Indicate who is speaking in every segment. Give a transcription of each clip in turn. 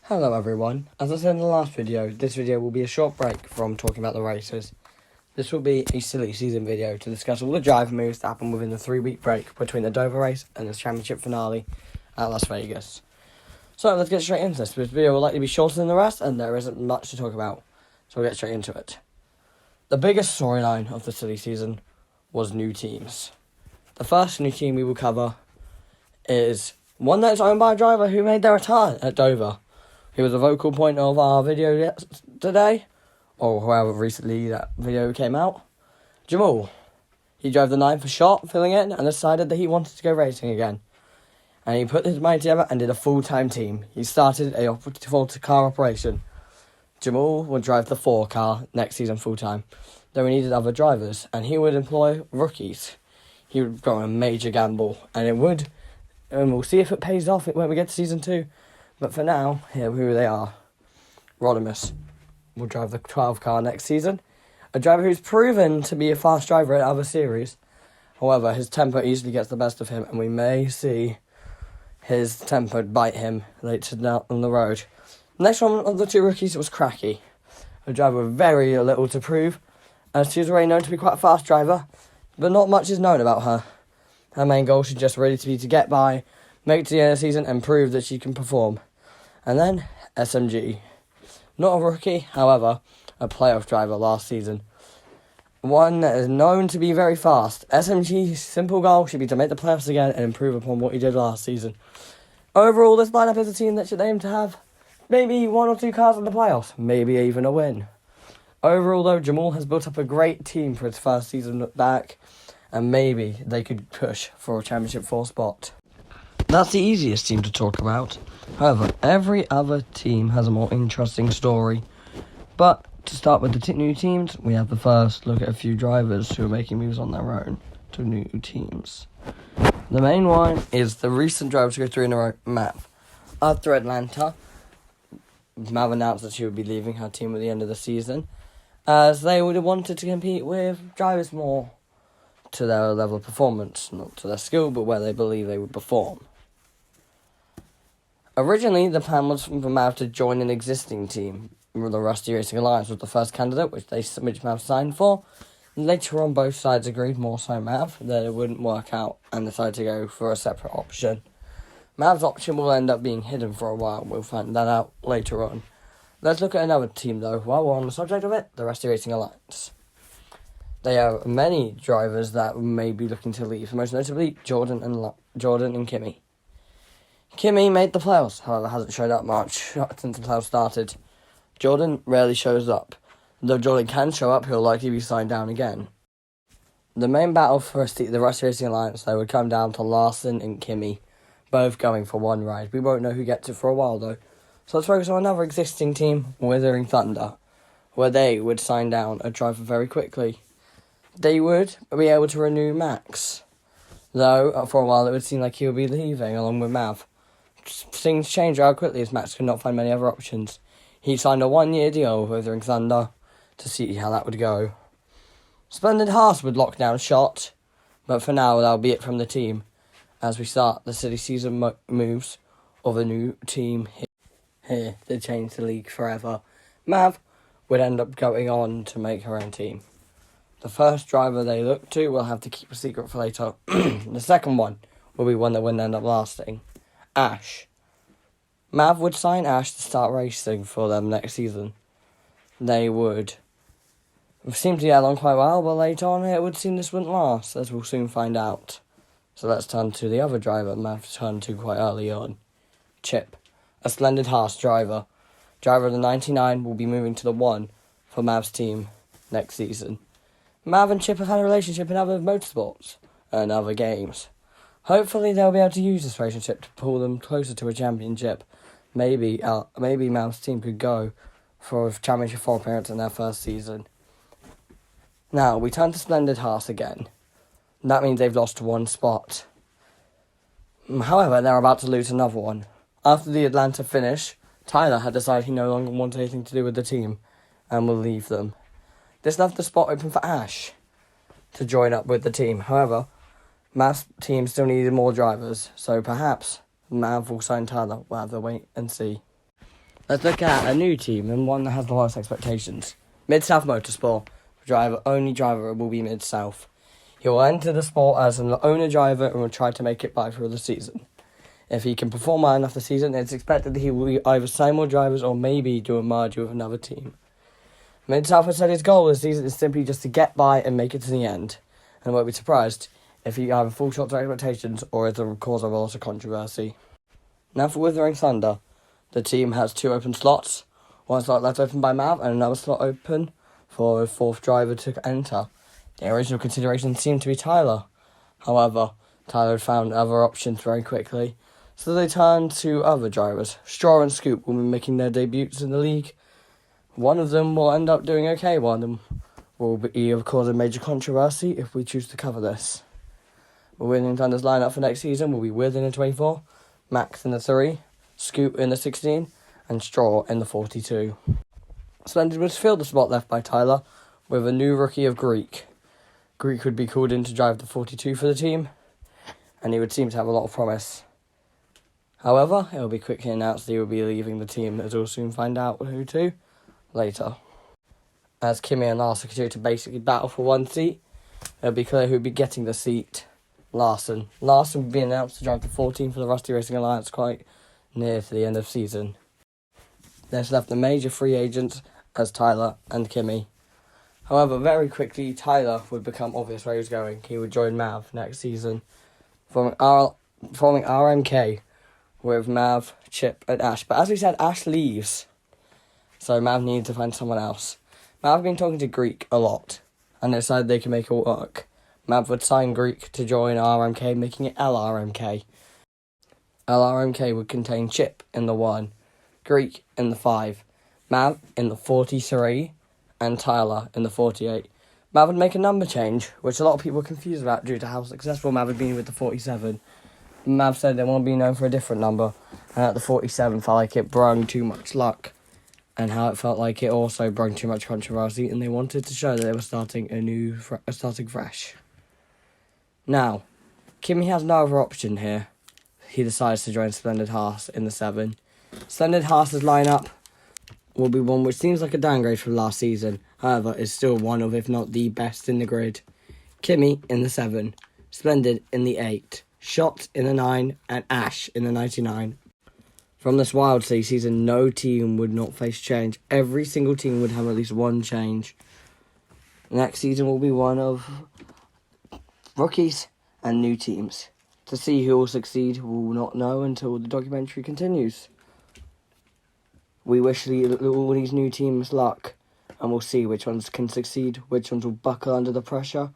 Speaker 1: Hello everyone, as I said in the last video, this video will be a short break from talking about the races. This will be a silly season video to discuss all the driver moves that happened within the 3-week break between the Dover race and the championship finale at Las Vegas. So let's get straight into this. This video will likely be shorter than the rest and there isn't much to talk about, so we'll get straight into it. The biggest storyline of the silly season was new teams. The first new team we will cover is one that is owned by a driver who made their return at Dover. He was a vocal point of our video today, or however recently that video came out. Jamal. He drove the 9 for shot, filling in, and decided that he wanted to go racing again. And he put his mind together and did a full-time team. He started a full-car operation. Jamal would drive the 4 car next season full-time. Then we needed other drivers, and he would employ rookies. He would go on a major gamble, and we'll see if it pays off when we get to season 2. But for now, here who they are. Rodimus will drive the 12 car next season. A driver who's proven to be a fast driver in other series. However, his temper easily gets the best of him, and we may see his temper bite him later down on the road. The next one of the 2 rookies was Cracky, a driver with very little to prove, as she was already known to be quite a fast driver, but not much is known about her. Her main goal should just really be to get by, make it to the end of the season, and prove that she can perform. And then SMG. Not a rookie, however, a playoff driver last season. One that is known to be very fast. SMG's simple goal should be to make the playoffs again and improve upon what he did last season. Overall, this lineup is a team that should aim to have maybe 1 or 2 cars in the playoffs, maybe even a win. Overall, though, Jamal has built up a great team for his first season back, and maybe they could push for a Championship 4 spot. That's the easiest team to talk about. However, every other team has a more interesting story. But to start with the new teams, we have the first look at a few drivers who are making moves on their own to new teams. The main one is the recent driver to go 3 in a row, Mav. After Atlanta, Mav announced that she would be leaving her team at the end of the season, as they would have wanted to compete with drivers more to their level of performance, not to their skill, but where they believe they would perform. Originally, the plan was for Mav to join an existing team. The Rusty Racing Alliance was the first candidate, which Mav signed for. Later on, both sides agreed, more so Mav, that it wouldn't work out and decided to go for a separate option. Mav's option will end up being hidden for a while. We'll find that out later on. Let's look at another team, though. While we're on the subject of it, the Rusty Racing Alliance. They have many drivers that may be looking to leave, most notably Jordan and Kimmy. Kimmy made the playoffs, however hasn't showed up much since the playoffs started. Jordan rarely shows up. Though Jordan can show up, he'll likely be signed down again. The main battle for the Rusty Racing Alliance, though, would come down to Larson and Kimmy, both going for one ride. We won't know who gets it for a while, though. So let's focus on another existing team, Withering Thunder, where they would sign down a driver very quickly. They would be able to renew Max, though for a while it would seem like he would be leaving along with Mav. Things changed rather quickly as Max could not find many other options. He signed a 1-year deal with Withering Thunder to see how that would go. Splendid Haas would lock down Shot, but for now that'll be it from the team as we start the city season moves of a new team here to change the league forever. Mav would end up going on to make her own team. The first driver they look to will have to keep a secret for later. The second one will be one that wouldn't end up lasting. Ash. Mav would sign Ash to start racing for them next season. They would seem to get along quite well, but later on it would seem this wouldn't last, as we'll soon find out. So let's turn to the other driver Mav turned to quite early on. Chip. A splendid Haas driver. Driver of the 99 will be moving to the 1 for Mav's team next season. Mav and Chip have had a relationship in other motorsports and other games. Hopefully they'll be able to use this relationship to pull them closer to a championship. Maybe Mav's team could go for a Championship 4 appearance in their first season. Now, we turn to Splendid Haas again. That means they've lost 1 spot. However, they're about to lose another one. After the Atlanta finish, Tyler had decided he no longer wanted anything to do with the team and will leave them. This left the spot open for Ash to join up with the team. However, Mav's team still needed more drivers, so perhaps Mav will sign Tyler. We'll have to wait and see. Let's look at a new team and one that has the lowest expectations. Mid-South Motorsport. Only driver will be Mid-South. He will enter the sport as an owner driver and will try to make it by through the season. If he can perform well enough this season, it's expected that he will either sign more drivers or maybe do a merger with another team. Mid-South has said his goal this season is simply just to get by and make it to the end, and won't be surprised if he either falls short of expectations or is the cause of a lot of controversy. Now for Withering Thunder. The team has 2 open slots, one slot left open by Mav and another slot open for a 4th driver to enter. The original consideration seemed to be Tyler. However, Tyler had found other options very quickly, so they turned to other drivers. Straw and Scoop will be making their debuts in the league. One of them will end up doing okay, one of them will be of course a major controversy if we choose to cover this. Withering Thunder's lineup for next season will be With in the 24, Max in the 3, Scoop in the 16, and Straw in the 42. Splendid would fill the spot left by Tyler with a new rookie of Greek. Greek would be called in to drive the 42 for the team, and he would seem to have a lot of promise. However, it will be quickly announced that he will be leaving the team, as we'll soon find out who to later. As Kimi and Larson continue to basically battle for one seat, it'll be clear who will be getting the seat. Larson will be announced to drive the 14 for the Rusty Racing Alliance quite near to the end of season. There's left the major free agents as Tyler and Kimi. However, very quickly, Tyler would become obvious where he was going. He would join Mav next season, forming RMK with Mav, Chip and Ash. But as we said, Ash leaves, so Mav needed to find someone else. Mav had been talking to Greek a lot, and they decided they could make it work. Mav would sign Greek to join RMK, making it LRMK. LRMK would contain Chip in the 1, Greek in the 5, Mav in the 43, and Tyler in the 48. Mav would make a number change, which a lot of people were confused about due to how successful Mav had been with the 47. Mav said they want to be known for a different number, and that the 47 felt like it brung too much luck, and how it felt like it also brung too much controversy, and they wanted to show that they were starting fresh. Now, Kimi has no other option here. He decides to join Splendid Haas in the 7. Splendid Haas's lineup will be one which seems like a downgrade from last season. However, is still one of, if not the best in the grid. Kimi in the 7, Splendid in the 8, Shot in the 9, and Ash in the 99. From this Wild season, no team would not face change. Every single team would have at least one change. Next season will be one of rookies and new teams. To see who will succeed, we will not know until the documentary continues. We wish all these new teams luck, and we'll see which ones can succeed, which ones will buckle under the pressure,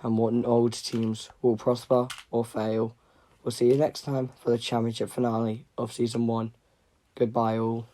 Speaker 1: and what old teams will prosper or fail. We'll see you next time for the championship finale of Season 1. Goodbye all.